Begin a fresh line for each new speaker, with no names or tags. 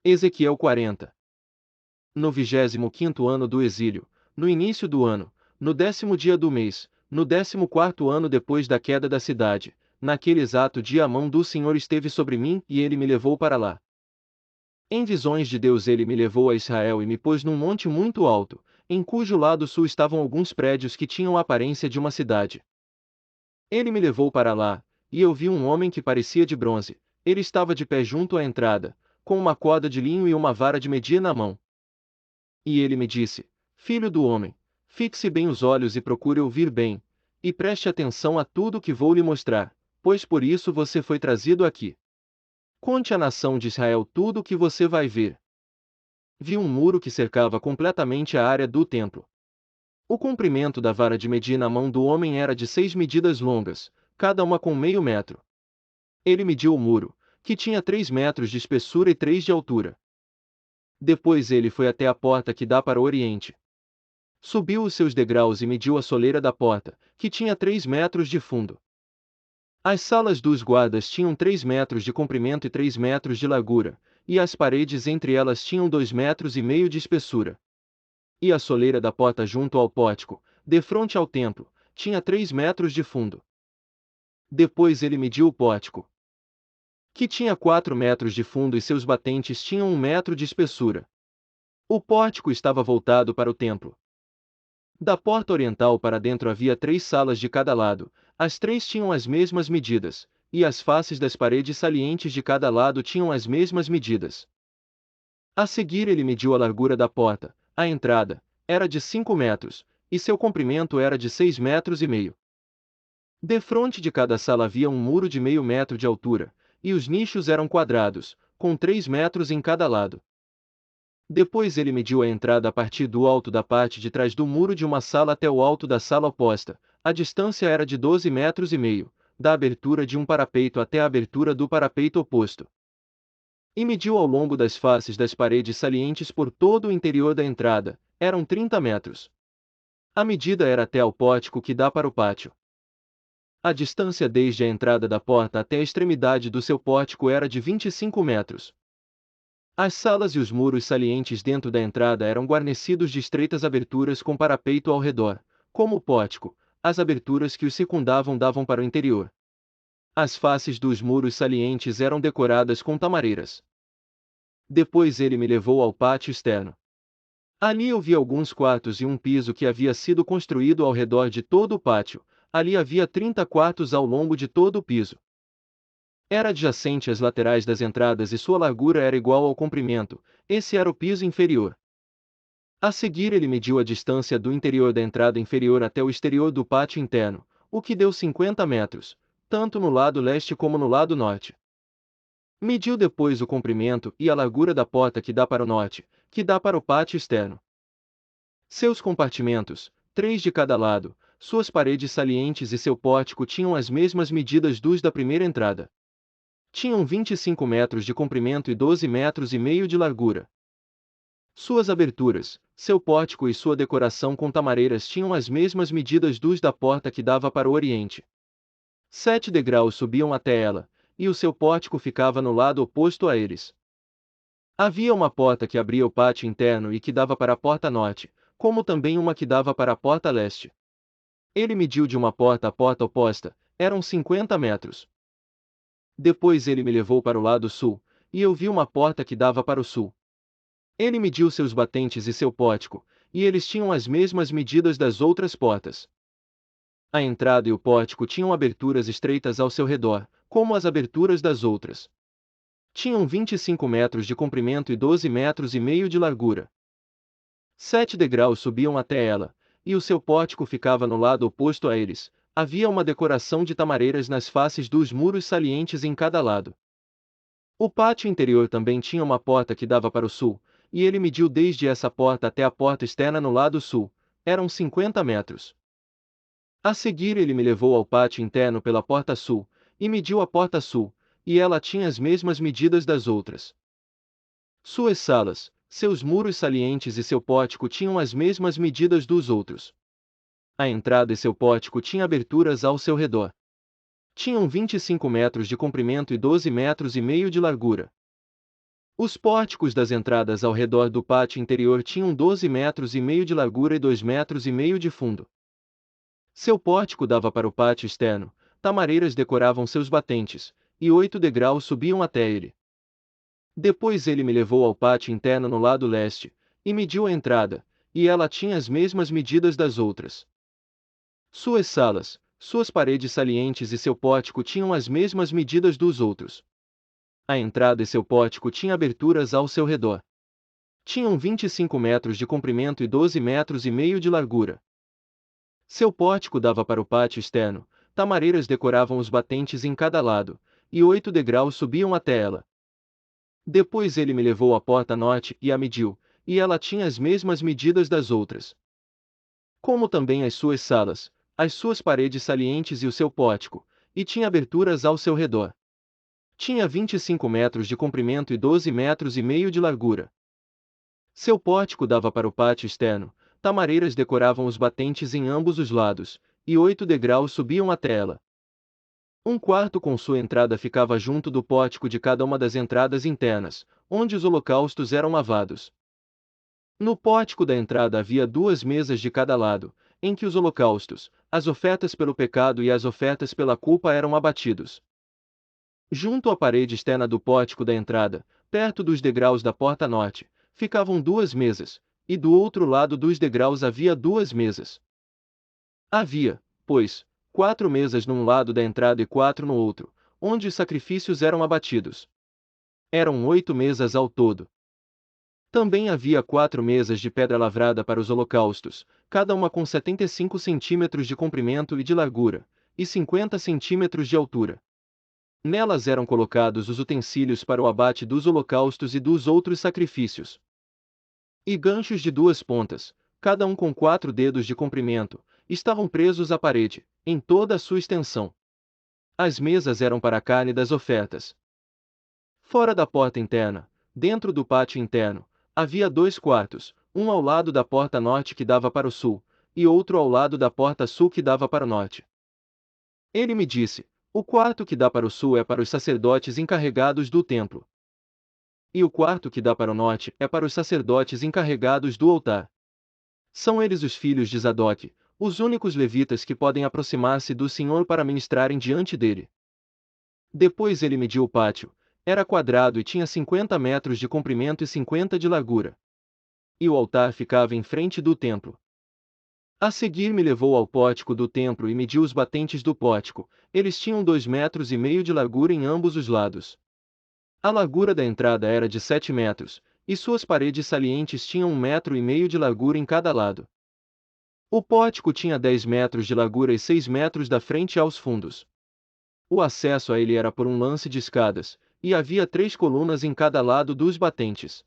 Ezequiel 40. No 25º ano do exílio, no início do ano, no 10º dia do mês, no 14º ano depois da queda da cidade, naquele exato dia a mão do Senhor esteve sobre mim e ele me levou para lá. Em visões de Deus ele me levou a Israel e me pôs num monte muito alto, em cujo lado sul estavam alguns prédios que tinham a aparência de uma cidade. Ele me levou para lá, e eu vi um homem que parecia de bronze. Ele estava de pé junto à entrada, com uma corda de linho e uma vara de medir na mão. E ele me disse: Filho do homem, fixe bem os olhos e procure ouvir bem, e preste atenção a tudo que vou lhe mostrar, pois por isso você foi trazido aqui. Conte à nação de Israel tudo o que você vai ver. Vi um muro que cercava completamente a área do templo. O comprimento da vara de medir na mão do homem era de 6 medidas longas, cada uma com meio metro. Ele mediu o muro, que tinha 3 metros de espessura e 3 de altura. Depois ele foi até a porta que dá para o oriente. Subiu os seus degraus e mediu a soleira da porta, que tinha 3 metros de fundo. As salas dos guardas tinham 3 metros de comprimento e 3 metros de largura, e as paredes entre elas tinham 2,5 metros de espessura. E a soleira da porta junto ao pórtico, defronte ao templo, tinha 3 metros de fundo. Depois ele mediu o pórtico, que tinha 4 metros de fundo e seus batentes tinham 1 metro de espessura. O pórtico estava voltado para o templo. Da porta oriental para dentro havia 3 salas de cada lado, as 3 tinham as mesmas medidas, e as faces das paredes salientes de cada lado tinham as mesmas medidas. A seguir ele mediu a largura da porta, a entrada, era de 5 metros, e seu comprimento era de 6,5 metros. Defronte de cada sala havia um muro de 0,5 metro de altura, e os nichos eram quadrados, com 3 metros em cada lado. Depois ele mediu a entrada a partir do alto da parte de trás do muro de uma sala até o alto da sala oposta. A distância era de 12,5 metros, da abertura de um parapeito até a abertura do parapeito oposto. E mediu ao longo das faces das paredes salientes por todo o interior da entrada, eram 30 metros. A medida era até ao pórtico que dá para o pátio. A distância desde a entrada da porta até a extremidade do seu pórtico era de 25 metros. As salas e os muros salientes dentro da entrada eram guarnecidos de estreitas aberturas com parapeito ao redor, como o pórtico. As aberturas que os circundavam davam para o interior. As faces dos muros salientes eram decoradas com tamareiras. Depois ele me levou ao pátio externo. Ali eu vi alguns quartos e um piso que havia sido construído ao redor de todo o pátio. Ali havia 30 quartos ao longo de todo o piso. Era adjacente às laterais das entradas e sua largura era igual ao comprimento. Esse era o piso inferior. A seguir ele mediu a distância do interior da entrada inferior até o exterior do pátio interno, o que deu 50 metros, tanto no lado leste como no lado norte. Mediu depois o comprimento e a largura da porta que dá para o norte, que dá para o pátio externo. Seus compartimentos, 3 de cada lado, suas paredes salientes e seu pórtico tinham as mesmas medidas dos da primeira entrada. Tinham 25 metros de comprimento e 12,5 metros de largura. Suas aberturas, seu pórtico e sua decoração com tamareiras tinham as mesmas medidas dos da porta que dava para o oriente. 7 degraus subiam até ela, e o seu pórtico ficava no lado oposto a eles. Havia uma porta que abria o pátio interno e que dava para a porta norte, como também uma que dava para a porta leste. Ele mediu de uma porta à porta oposta, eram 50 metros. Depois ele me levou para o lado sul, e eu vi uma porta que dava para o sul. Ele mediu seus batentes e seu pórtico, e eles tinham as mesmas medidas das outras portas. A entrada e o pórtico tinham aberturas estreitas ao seu redor, como as aberturas das outras. Tinham 25 metros de comprimento e 12,5 metros de largura. 7 degraus subiam até ela, e o seu pórtico ficava no lado oposto a eles. Havia uma decoração de tamareiras nas faces dos muros salientes em cada lado. O pátio interior também tinha uma porta que dava para o sul, e ele mediu desde essa porta até a porta externa no lado sul. Eram 50 metros. A seguir ele me levou ao pátio interno pela porta sul, e mediu a porta sul, e ela tinha as mesmas medidas das outras. Suas salas, seus muros salientes e seu pórtico tinham as mesmas medidas dos outros. A entrada e seu pórtico tinham aberturas ao seu redor. Tinham 25 metros de comprimento e 12,5 metros de largura. Os pórticos das entradas ao redor do pátio interior tinham 12,5 metros de largura e 2,5 metros de fundo. Seu pórtico dava para o pátio externo, tamareiras decoravam seus batentes, e 8 degraus subiam até ele. Depois ele me levou ao pátio interno no lado leste, e mediu a entrada, e ela tinha as mesmas medidas das outras. Suas salas, suas paredes salientes e seu pórtico tinham as mesmas medidas dos outros. A entrada e seu pórtico tinham aberturas ao seu redor. Tinham 25 metros de comprimento e 12,5 metros de largura. Seu pórtico dava para o pátio externo, tamareiras decoravam os batentes em cada lado, e 8 degraus subiam até ela. Depois ele me levou à porta norte e a mediu, e ela tinha as mesmas medidas das outras. Como também as suas salas, as suas paredes salientes e o seu pórtico, e tinha aberturas ao seu redor. Tinha 25 metros de comprimento e 12,5 metros de largura. Seu pórtico dava para o pátio externo, tamareiras decoravam os batentes em ambos os lados, e 8 degraus subiam até ela. Um quarto com sua entrada ficava junto do pórtico de cada uma das entradas internas, onde os holocaustos eram lavados. No pórtico da entrada havia 2 mesas de cada lado, em que os holocaustos, as ofertas pelo pecado e as ofertas pela culpa eram abatidos. Junto à parede externa do pórtico da entrada, perto dos degraus da porta norte, ficavam 2 mesas, e do outro lado dos degraus havia 2 mesas. Havia, pois, 4 mesas num lado da entrada e 4 no outro, onde os sacrifícios eram abatidos. Eram 8 mesas ao todo. Também havia 4 mesas de pedra lavrada para os holocaustos, cada uma com 75 centímetros de comprimento e de largura, e 50 centímetros de altura. Nelas eram colocados os utensílios para o abate dos holocaustos e dos outros sacrifícios. E ganchos de 2 pontas, cada um com 4 dedos de comprimento, estavam presos à parede, em toda a sua extensão. As mesas eram para a carne das ofertas. Fora da porta interna, dentro do pátio interno, havia 2 quartos, um ao lado da porta norte que dava para o sul, e outro ao lado da porta sul que dava para o norte. Ele me disse: o quarto que dá para o sul é para os sacerdotes encarregados do templo. E o quarto que dá para o norte é para os sacerdotes encarregados do altar. São eles os filhos de Zadoque, os únicos levitas que podem aproximar-se do Senhor para ministrarem diante dele. Depois ele mediu o pátio, era quadrado e tinha 50 metros de comprimento e 50 de largura. E o altar ficava em frente do templo. A seguir me levou ao pórtico do templo e mediu os batentes do pórtico, eles tinham 2,5 metros de largura em ambos os lados. A largura da entrada era de 7 metros, e suas paredes salientes tinham 1,5 metro de largura em cada lado. O pórtico tinha 10 metros de largura e 6 metros da frente aos fundos. O acesso a ele era por um lance de escadas, e havia 3 colunas em cada lado dos batentes.